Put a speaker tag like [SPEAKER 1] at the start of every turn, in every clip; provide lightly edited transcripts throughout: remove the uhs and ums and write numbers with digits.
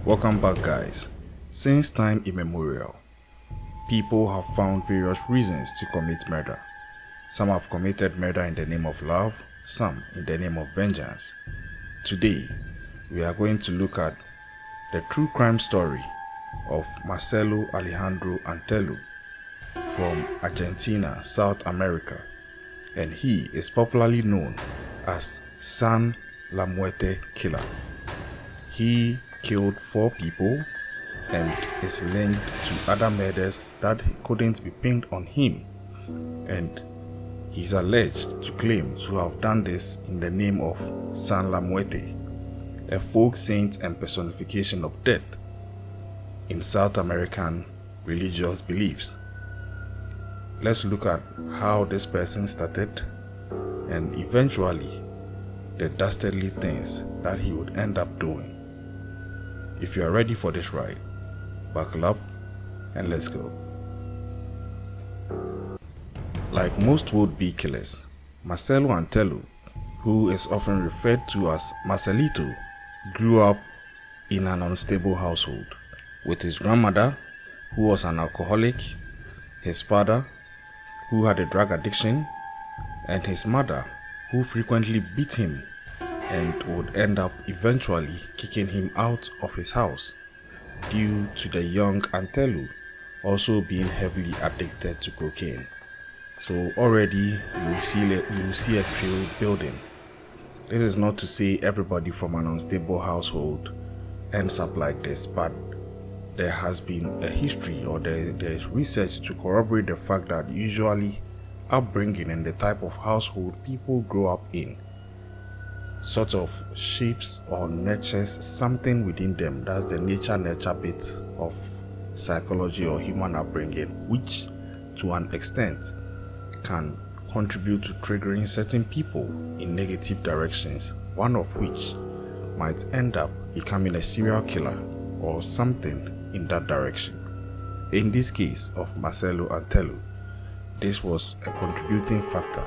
[SPEAKER 1] Welcome back, guys. Since time immemorial, people have found various reasons to commit murder. Some have committed murder in the name of love, some in the name of vengeance. Today, we are going to look at the true crime story of Marcelo Alejandro Antelo from Argentina, South America, and he is popularly known as San La Muerte Killer. He killed 4 people and is linked to other murders that couldn't be pinned on him, and he's alleged to claim to have done this in the name of San La Muerte, a folk saint and personification of death in South American religious beliefs. Let's look at how this person started and eventually the dastardly things that he would end up doing. If you are ready for this ride, buckle up and let's go. Like most would-be killers, Marcelo Antelo, who is often referred to as Marcelito, grew up in an unstable household with his grandmother, who was an alcoholic, his father, who had a drug addiction, and his mother, who frequently beat him and would end up eventually kicking him out of his house due to the young Antelo also being heavily addicted to cocaine. So already you will see a trail building. This is not to say everybody from an unstable household ends up like this, but there has been a history, or there is research to corroborate the fact that usually upbringing and the type of household people grow up in sort of shapes or nurtures something within them. That's the nature bit of psychology or human upbringing, which to an extent can contribute to triggering certain people in negative directions, one of which might end up becoming a serial killer or something in that direction. In this case of Marcelo Antelo, this was a contributing factor,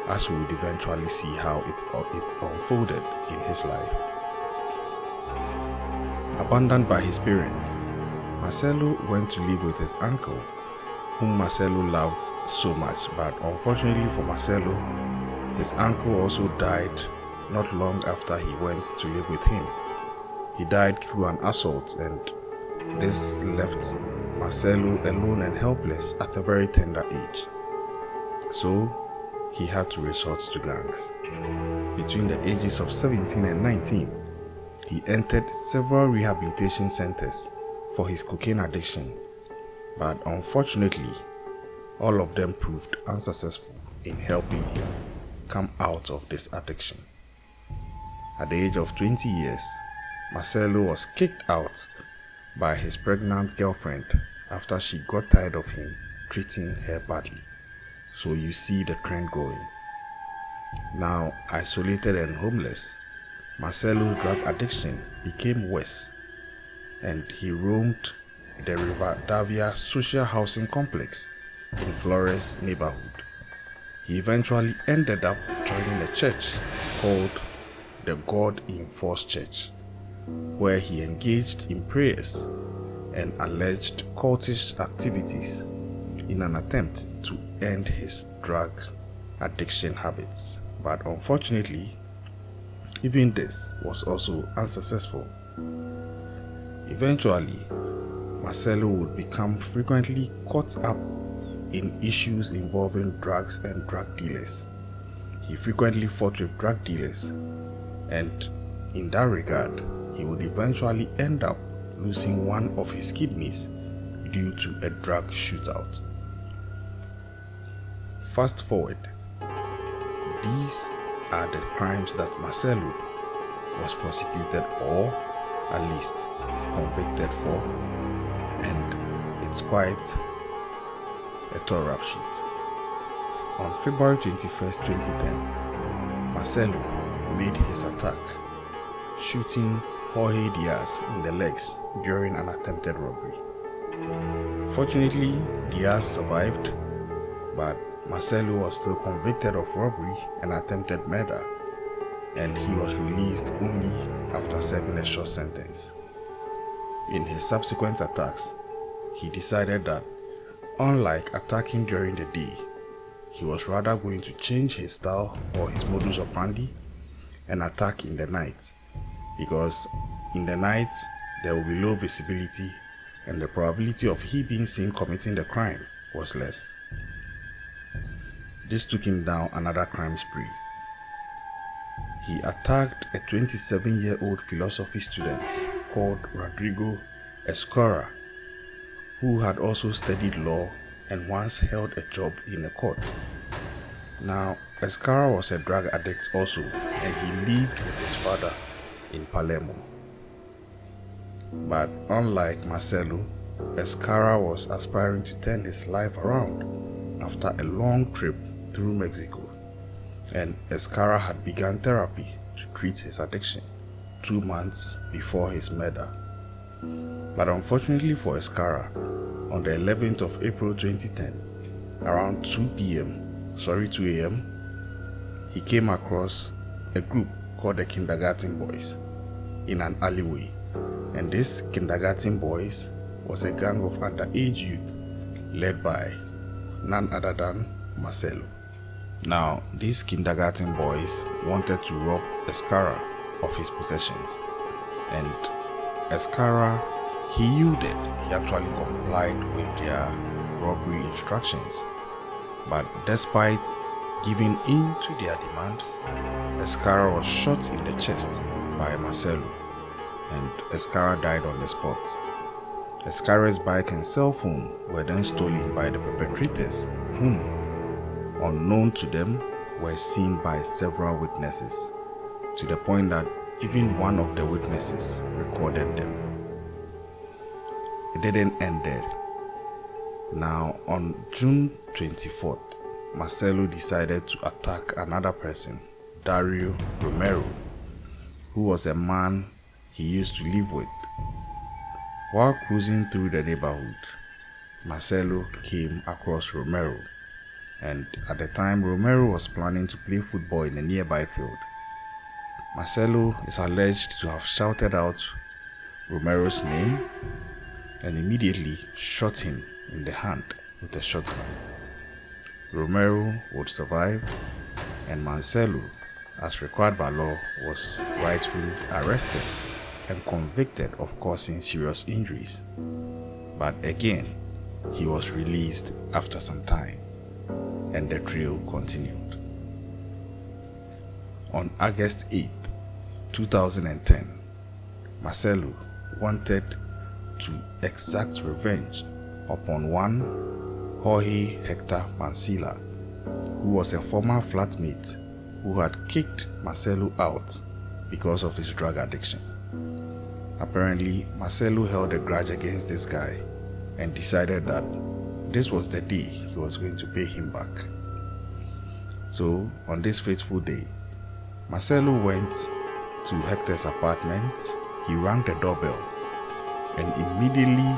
[SPEAKER 1] as we would eventually see how it unfolded in his life. Abandoned by his parents, Marcelo went to live with his uncle, whom Marcelo loved so much, but unfortunately for Marcelo, his uncle also died not long after he went to live with him. He died through an assault, and this left Marcelo alone and helpless at a very tender age. So he had to resort to gangs. Between the ages of 17 and 19, he entered several rehabilitation centers for his cocaine addiction, but unfortunately, all of them proved unsuccessful in helping him come out of this addiction. At the age of 20 years, Marcelo was kicked out by his pregnant girlfriend after she got tired of him treating her badly. So you see the trend going. Now isolated and homeless, Marcelo's drug addiction became worse, and he roamed the Rivadavia social housing complex in Flores neighborhood. He eventually ended up joining a church called the God in Force Church, where he engaged in prayers and alleged cultish activities in an attempt to end his drug addiction habits. But unfortunately, even this was also unsuccessful. Eventually, Marcelo would become frequently caught up in issues involving drugs and drug dealers. He frequently fought with drug dealers, and in that regard, he would eventually end up losing one of his kidneys due to a drug shootout. Fast forward, these are the crimes that Marcelo was prosecuted or at least convicted for, and it's quite a tough rap sheet. On February 21st, 2010, Marcelo made his attack, shooting Jorge Diaz in the legs during an attempted robbery. Fortunately, Diaz survived, but Marcelo was still convicted of robbery and attempted murder, and he was released only after serving a short sentence. In his subsequent attacks, he decided that, unlike attacking during the day, he was rather going to change his style or his modus operandi and attack in the night, because in the night there will be low visibility and the probability of he being seen committing the crime was less. This took him down another crime spree. He attacked a 27-year-old philosophy student called Rodrigo Escora, who had also studied law and once held a job in a court. Now, Escara was a drug addict also, and he lived with his father in Palermo. But unlike Marcelo, Escara was aspiring to turn his life around after a long trip through Mexico, and Escara had begun therapy to treat his addiction 2 months before his murder. But unfortunately for Escara, on the 11th of April 2010, around 2 a.m., he came across a group called the Kindergarten Boys in an alleyway. And this Kindergarten Boys was a gang of underage youth led by none other than Marcelo. Now, these Kindergarten Boys wanted to rob Escara of his possessions, and Escara, he yielded. He actually complied with their robbery instructions. But despite giving in to their demands, Escara was shot in the chest by Marcelo, and Escara died on the spot. Escara's bike and cell phone were then stolen by the perpetrators, whom, unknown to them, were seen by several witnesses, to the point that even one of the witnesses recorded them. It didn't end there. Now, on June 24th, Marcelo decided to attack another person, Dario Romero, who was a man he used to live with. While cruising through the neighborhood, Marcelo came across Romero, and at the time Romero was planning to play football in a nearby field. Marcelo is alleged to have shouted out Romero's name and immediately shot him in the hand with a shotgun. Romero would survive, and Marcelo, as required by law, was rightfully arrested and convicted of causing serious injuries. But again, he was released after some time, and the trail continued. On August 8, 2010, Marcelo wanted to exact revenge upon one Jorge Hector Mancilla, who was a former flatmate who had kicked Marcelo out because of his drug addiction. Apparently, Marcelo held a grudge against this guy and decided that this was the day he was going to pay him back. So, on this fateful day, Marcelo went to Hector's apartment. He rang the doorbell, and immediately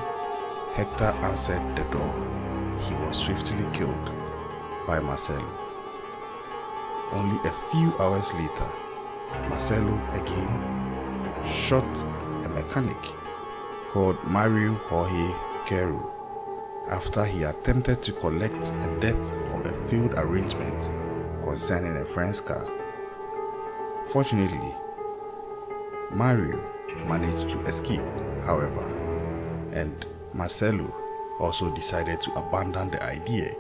[SPEAKER 1] Hector answered the door. He was swiftly killed by Marcelo. Only a few hours later, Marcelo again shot a mechanic called Mario Jorge Quero after he attempted to collect a debt for a failed arrangement concerning a friend's car. Fortunately, Mario managed to escape, however, and Marcelo also decided to abandon the idea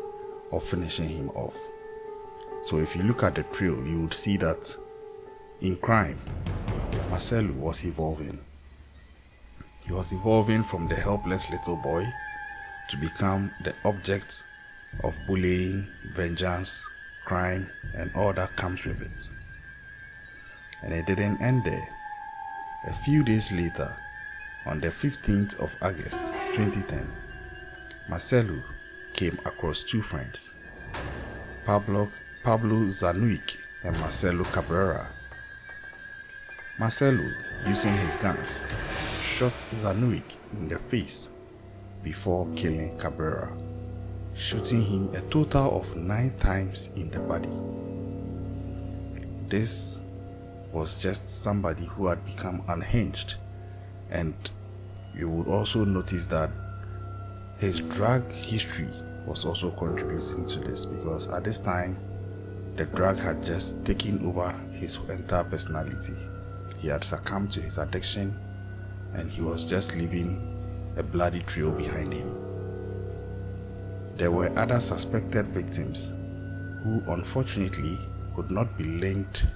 [SPEAKER 1] of finishing him off. So if you look at the trail, you would see that in crime, Marcelo was evolving. He was evolving from the helpless little boy to become the object of bullying, vengeance, crime, and all that comes with it. And it didn't end there. A few days later, on the 15th of August 2010, Marcelo came across two friends, Pablo Zanuik and Marcelo Cabrera. Marcelo, using his guns, shot Zanuik in the face before killing Cabrera, shooting him a total of 9 times in the body. This was just somebody who had become unhinged and you would also notice that his drug history was also contributing to this, because at this time the drug had just taken over his entire personality. He had succumbed to his addiction and he was just leaving a bloody trail behind him. There were other suspected victims who unfortunately could not be linked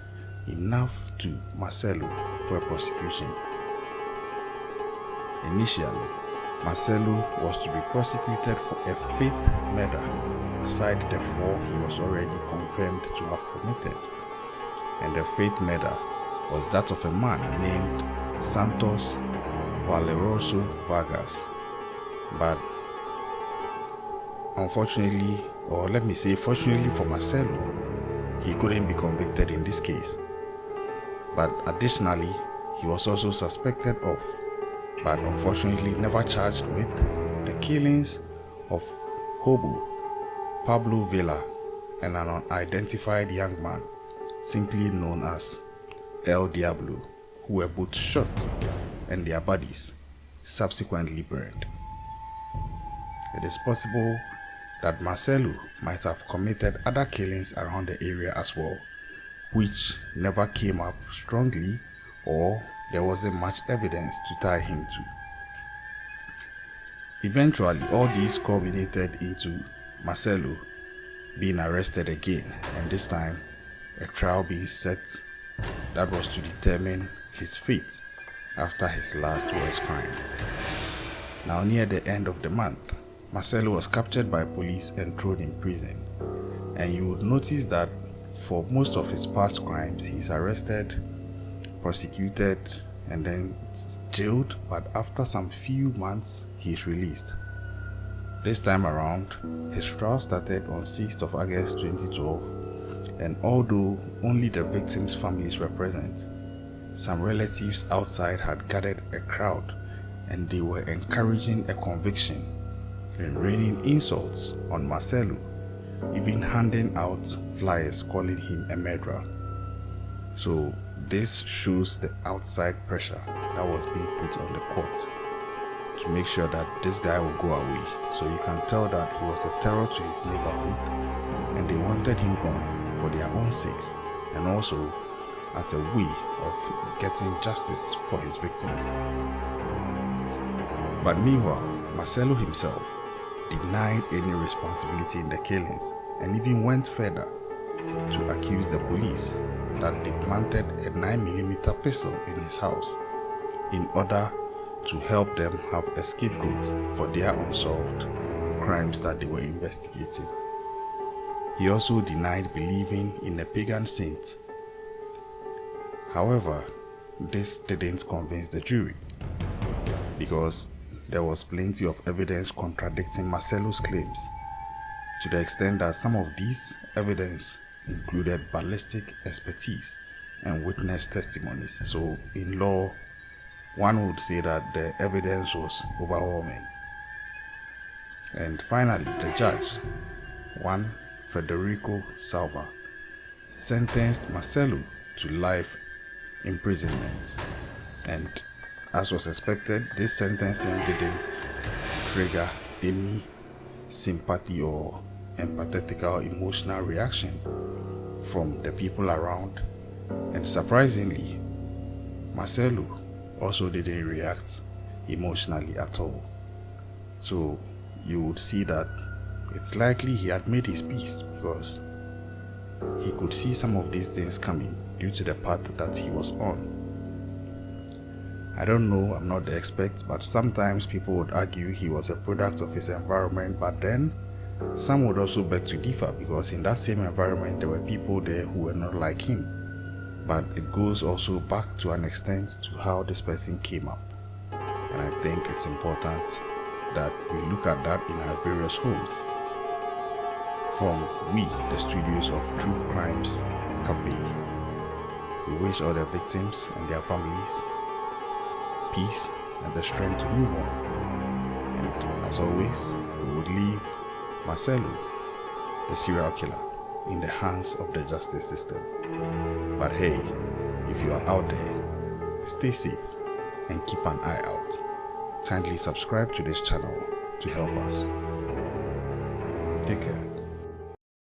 [SPEAKER 1] enough to Marcelo for a prosecution. Initially, Marcelo was to be prosecuted for a faith murder, aside the four he was already confirmed to have committed. And the faith murder was that of a man named Santos Valeroso Vargas. But unfortunately, or let me say fortunately for Marcelo, he couldn't be convicted in this case. But additionally, he was also suspected of, but unfortunately never charged with, the killings of Hobo Pablo Vela and an unidentified young man simply known as El Diablo, who were both shot and their bodies subsequently burned. It is possible that Marcelo might have committed other killings around the area as well, which never came up strongly, or there wasn't much evidence to tie him to. Eventually, all these culminated into Marcelo being arrested again, and this time a trial being set that was to determine his fate after his last worst crime. Now, near the end of the month, Marcelo was captured by police and thrown in prison, and you would notice that for most of his past crimes he's arrested, prosecuted, and then jailed, but after some few months he's released. This time around, his trial started on 6th of August 2012, and although only the victims' families were present, some relatives outside had gathered a crowd and they were encouraging a conviction and raining insults on Marcelo, even handing out flyers calling him a murderer. So this shows the outside pressure that was being put on the court to make sure that this guy will go away. So you can tell that he was a terror to his neighborhood and they wanted him gone for their own sakes, and also as a way of getting justice for his victims. But meanwhile, Marcelo himself denied any responsibility in the killings and even went further to accuse the police that they planted a 9mm pistol in his house in order to help them have a scapegoat for their unsolved crimes that they were investigating. He also denied believing in a pagan saint. However, this didn't convince the jury, because there was plenty of evidence contradicting Marcelo's claims, to the extent that some of these evidence included ballistic expertise and witness testimonies. So in law, one would say that the evidence was overwhelming. And finally, the judge, Juan Federico Salva, sentenced Marcelo to life imprisonment. And as was expected, this sentencing didn't trigger any sympathy or empathetic or emotional reaction from the people around. And surprisingly, Marcelo also didn't react emotionally at all. So you would see that it's likely he had made his peace, because he could see some of these things coming due to the path that he was on. I don't know, I'm not the expert, but sometimes people would argue he was a product of his environment, but then some would also beg to differ, because in that same environment there were people there who were not like him. But it goes also back to an extent to how this person came up. And I think it's important that we look at that in our various homes. From the studios of True Crimes Cafe, we wish all the victims and their families peace and the strength to move on. And as always, we would leave Marcelo, the serial killer, in the hands of the justice system. But hey, if you are out there, stay safe and keep an eye out. kindly subscribe to this channel to help us. Take care.